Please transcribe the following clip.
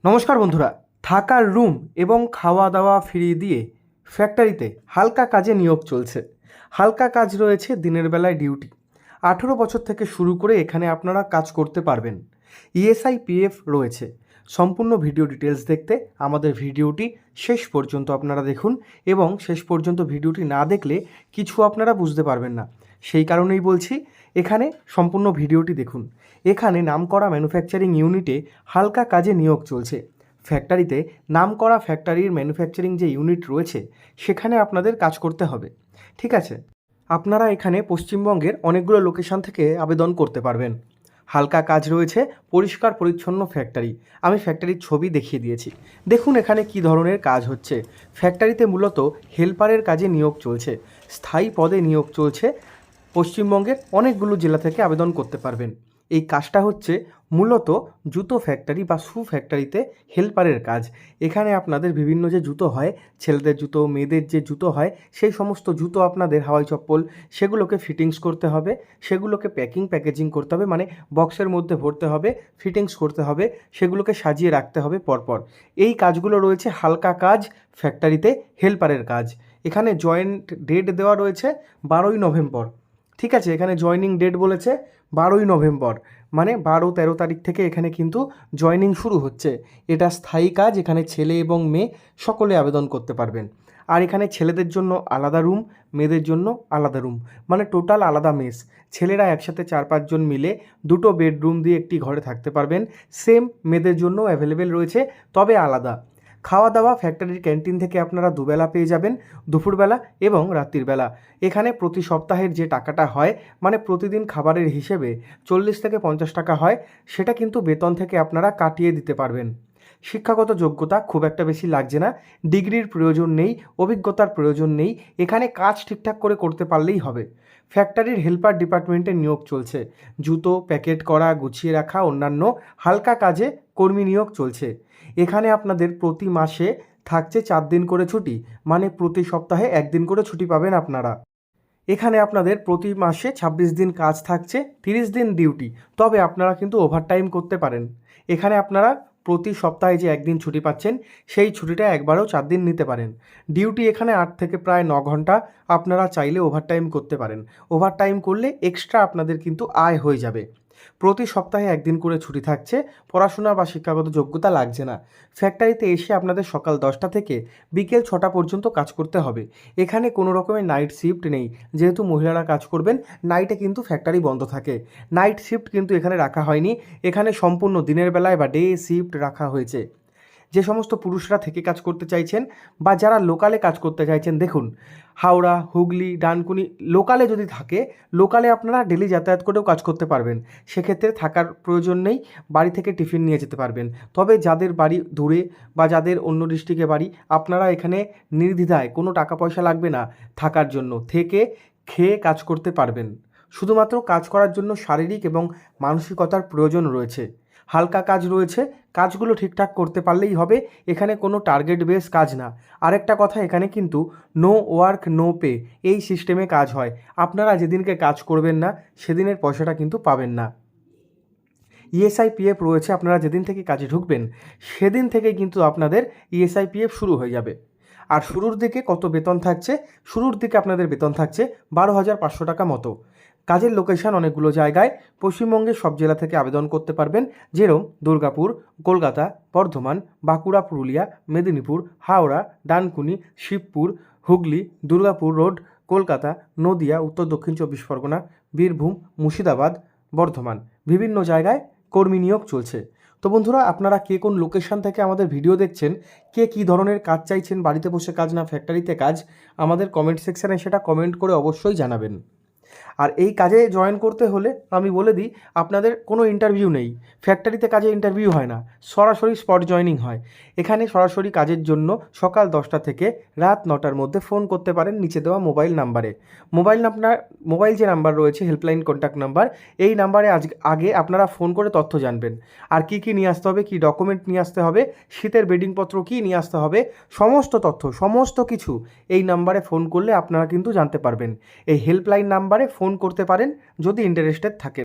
নমস্কার বন্ধুরা, থাকার রুম এবং খাওয়া দাওয়া ফিরিয়ে দিয়ে ফ্যাক্টরিতে হালকা কাজে নিয়োগ চলছে। হালকা কাজ রয়েছে, দিনের বেলায় ডিউটি। 18 বছর থেকে শুরু করে এখানে আপনারা কাজ করতে পারবেন। ইএসআই পিএফ রয়েছে। সম্পূর্ণ ভিডিও ডিটেলস দেখতে আমাদের ভিডিওটি শেষ পর্যন্ত আপনারা দেখুন, এবং শেষ পর্যন্ত ভিডিওটি না দেখলে কিছু আপনারা বুঝতে পারবেন না। সেই কারণেই বলছি, এখানে সম্পূর্ণ ভিডিওটি দেখুন। এখানে নামকরা ম্যানুফ্যাকচারিং ইউনিটে হালকা কাজে নিয়োগ চলছে। ফ্যাক্টরিতে নামকরা ফ্যাক্টরির ম্যানুফ্যাকচারিং যে ইউনিট রয়েছে সেখানে আপনাদের কাজ করতে হবে। ঠিক আছে, আপনারা এখানে পশ্চিমবঙ্গের অনেকগুলো লোকেশন থেকে আবেদন করতে পারবেন। হালকা কাজ রয়েছে, পরিষ্কার পরিচ্ছন্ন ফ্যাক্টরি। আমি ফ্যাক্টরির ছবি দেখিয়ে দিয়েছি। দেখুন এখানে কি ধরনের কাজ হচ্ছে। ফ্যাক্টরিতে মূলত হেল্পারের কাজে নিয়োগ চলছে, স্থায়ী পদে নিয়োগ চলছে। পশ্চিমবঙ্গের অনেকগুলো জেলা থেকে আবেদন করতে পারবেন। এই কাজটা হচ্ছে মূলত জুতো ফ্যাক্টরি বা শু ফ্যাক্টরিতে হেল্পারের কাজ। এখানে আপনাদের বিভিন্ন যে জুতো হয়, ছেলেদের জুতো, মেয়েদের যে জুতো হয়, সেই সমস্ত জুতো আপনাদের, হাওয়াই চপ্পল, সেগুলোকে ফিটিংস করতে হবে, সেগুলোকে প্যাকেজিং করতে হবে, মানে বক্সের মধ্যে ভরতে হবে, ফিটিংস করতে হবে, সেগুলোকে সাজিয়ে রাখতে হবে পরপর। এই কাজগুলো রয়েছে হালকা কাজ, ফ্যাক্টরিতে হেল্পারের কাজ। এখানে জয়েন্ট ডেট দেওয়া রয়েছে 12ই নভেম্বর। ঠিক আছে, এখানে জয়নিং ডেট বলেছে 12ই নভেম্বর, মানে 12-13 তারিখ থেকে এখানে কিন্তু জয়নিং শুরু হচ্ছে। এটা স্থায়ী কাজ, এখানে ছেলে এবং মেয়ে সকলে আবেদন করতে পারবেন। আর এখানে ছেলেদের জন্য আলাদা রুম, মেয়েদের জন্য আলাদা রুম, মানে টোটাল আলাদা মেস। ছেলেরা একসাথে 4-5 জন মিলে 2টো বেডরুম দিয়ে একটি ঘরে থাকতে পারবেন। সেম মেয়েদের জন্য অ্যাভেলেবেল রয়েছে, তবে আলাদা। খাওয়া দাওয়া ফ্যাক্টরির ক্যান্টিন থেকে আপনারা দুবেলা পেয়ে যাবেন, দুপুরবেলা এবং রাত্রিবেলা। এখানে প্রতি সপ্তাহের যে টাকাটা হয়, মানে প্রতিদিন খাবারের হিসেবে 40 থেকে 50 টাকা হয়, সেটা কিন্তু বেতন থেকে আপনারা কাটিয়ে দিতে পারবেন। শিক্ষাগত যোগ্যতা খুব একটা বেশি লাগছে না, ডিগ্রির প্রয়োজন নেই, অভিজ্ঞতার প্রয়োজন নেই। এখানে কাজ ঠিকঠাক করে করতে পারলেই হবে। ফ্যাক্টরির হেল্পার ডিপার্টমেন্টে নিয়োগ চলছে। জুতো প্যাকেট করা, গুছিয়ে রাখা, অন্যান্য হালকা কাজে কর্মী নিয়োগ চলছে। এখানে আপনাদের প্রতি মাসে থাকছে 4 দিন করে ছুটি, মানে প্রতি সপ্তাহে 1 দিন করে ছুটি পাবেন আপনারা। এখানে আপনাদের প্রতি মাসে 26 দিন কাজ থাকছে, 30 দিন ডিউটি, তবে আপনারা কিন্তু ওভারটাইম করতে পারেন। এখানে আপনারা প্রতি সপ্তাহে যে 1 দিন ছুটি পাচ্ছেন, সেই ছুটিটা একবারেও 4 দিন নিতে পারেন। ডিউটি এখানে 8 থেকে প্রায় 9 ঘন্টা, আপনারা চাইলে ওভারটাইম করতে পারেন। ওভারটাইম করলে এক্সট্রা আপনাদের কিন্তু আয় হয়ে যাবে। প্রতি সপ্তাহে 1 দিন করে ছুটি থাকছে, পড়াশোনা বা শিক্ষাগত যোগ্যতা লাগছে না। ফ্যাক্টরিতে এসে আপনাদের সকাল 10টা থেকে বিকেল 6টা পর্যন্ত কাজ করতে হবে। এখানে কোনো রকমের নাইট শিফট নেই, যেহেতু মহিলারা কাজ করবেন। নাইটে কিন্তু ফ্যাক্টরি বন্ধ থাকে। নাইট শিফট কিন্তু এখানে রাখা হয়নি, এখানে সম্পূর্ণ দিনের বেলায় বা ডে শিফট রাখা হয়েছে। যে সমস্ত পুরুষরা থেকে কাজ করতে চাইছেন বা যারা লোকালে কাজ করতে চাইছেন, দেখুন হাওড়া, হুগলি, ডানকুনি লোকালে যদি থাকে, লোকালে আপনারা ডেলি যাতায়াত করেও কাজ করতে পারবেন। সেক্ষেত্রে থাকার প্রয়োজন নেই, বাড়ি থেকে টিফিন নিয়ে যেতে পারবেন। তবে যাদের বাড়ি দূরে বা যাদের অন্য ডিস্ট্রিক্টে বাড়ি, আপনারা এখানে নির্দ্বিধায়, কোনো টাকা পয়সা লাগবে না থাকার জন্য, থেকে খেয়ে কাজ করতে পারবেন। শুধুমাত্র কাজ করার জন্য শারীরিক এবং মানসিকতার প্রয়োজন রয়েছে। হালকা কাজ রয়েছে, কাজগুলো ঠিকঠাক করতে পারলেই হবে। এখানে কোনো টার্গেট বেস কাজ না। আরেকটা কথা, এখানে কিন্তু নো ওয়ার্ক নো পে, এই সিস্টেমে কাজ হয়। আপনারা যেদিনকে কাজ করবেন না, সেদিনের পয়সাটা কিন্তু পাবেন না। ইএসআই পিএফ রয়েছে, আপনারা যেদিন থেকে কাজে ঢুকবেন সেদিন থেকে কিন্তু আপনাদের ইএসআই পিএফ শুরু হয়ে যাবে। আর শুরুর দিকে কত বেতন থাকছে? শুরুর দিকে আপনাদের বেতন থাকছে 12,500 টাকা মতো। কাজের লোকেশন অনেকগুলো জায়গায়, পশ্চিমবঙ্গের সব জেলা থেকে আবেদন করতে পারবেন, যেরকম দুর্গাপুর, কলকাতা, বর্ধমান, বাঁকুড়া, পুরুলিয়া, মেদিনীপুর, হাওড়া, ডানকুনি, শিবপুর, হুগলি, দুর্গাপুর রোড, কলকাতা, নদিয়া, উত্তর দক্ষিণ 24 পরগনা, বীরভূম, মুর্শিদাবাদ, বর্ধমান। বিভিন্ন জায়গায় কর্মী নিয়োগ চলছে। তো বন্ধুরা, আপনারা কে কোন লোকেশন থেকে আমাদের ভিডিও দেখছেন, কে কী ধরনের কাজ চাইছেন, বাড়িতে বসে কাজ না ফ্যাক্টরিতে কাজ, আমাদের কমেন্ট সেকশানে সেটা কমেন্ট করে অবশ্যই জানাবেন। আর এই কাজে জয়েন করতে হলে আমি বলে দিই, আপনাদের কোনো ইন্টারভিউ নেই। ফ্যাক্টরিতে কাজে ইন্টারভিউ হয় না, সরাসরি স্পট জয়েনিং হয়। এখানে সরাসরি কাজের জন্য সকাল 10টা থেকে রাত 9টার মধ্যে ফোন করতে পারেন নিচে দেওয়া মোবাইল নাম্বারে। মোবাইল যে নাম্বার রয়েছে, হেল্পলাইন কন্ট্যাক্ট নাম্বার, এই নাম্বারে আগে আপনারা ফোন করে তথ্য জানবেন। আর কী কী নিয়ে আসতে হবে, কী ডকুমেন্ট নিয়ে আসতে হবে, শীতের বেডিংপত্র কী নিয়ে আসতে হবে, সমস্ত তথ্য, সমস্ত কিছু এই নাম্বারে ফোন করলে আপনারা কিন্তু জানতে পারবেন। এই হেল্পলাইন নাম্বারে ফোন করতে পারেন যদি ইন্টারেস্টেড থাকেন।